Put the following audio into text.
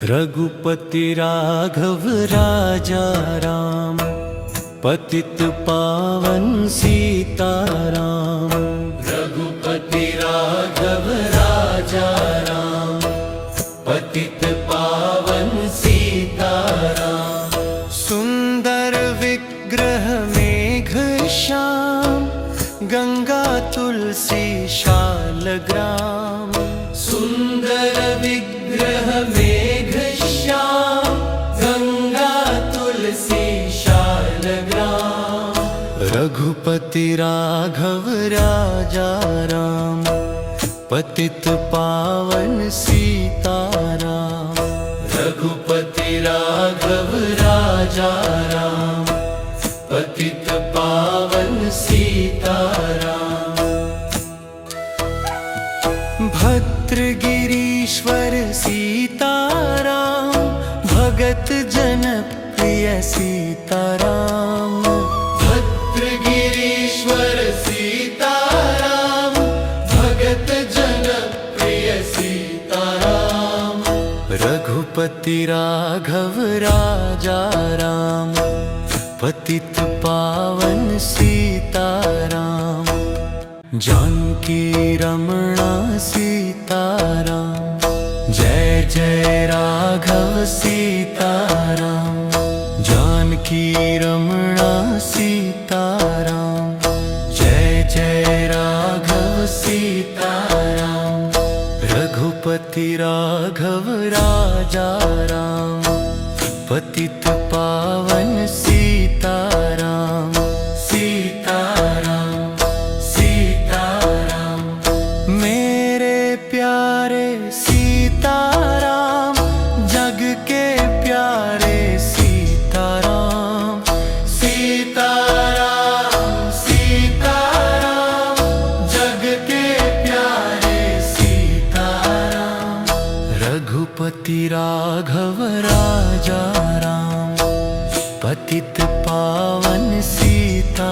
रघुपति राघव राजा राम, पतित पावन सीताराम। रघुपति राघव राजा राम, पतित पावन सीताराम। सुंदर विग्रह मेघ श्याम, गंगा तुलसी शालग्राम। सुंदर विग्रह मेघ श्याम, गंगा तुलसी शालग्राम। रघुपति राघव राजा राम, पतित पावन सीताराम। रघुपति राघव राजा राम, पतित पावन सीताराम। भद्रगिरीश्वर सीताराम, भगत जन प्रिय सीताराम। भद्रगिरीश्वर सीताराम, भगत जन प्रिय सीताराम। रघुपति राघव राजा राम, पतित पावन सीताराम। जानकी रमणा सीताराम, जय जय राघव सीताराम। जानकी रमणा सीताराम, जय जय राघव सीताराम। रघुपति राघव राजा राम, पतित पावन सीताराम। सीताराम सीताराम, मेरे प्यारे सीताराम, जग के प्यारे सीताराम। सीताराम सीताराम, जग के प्यारे सीताराम। रघुपति राघव राजा राम, पतित पावन सीता।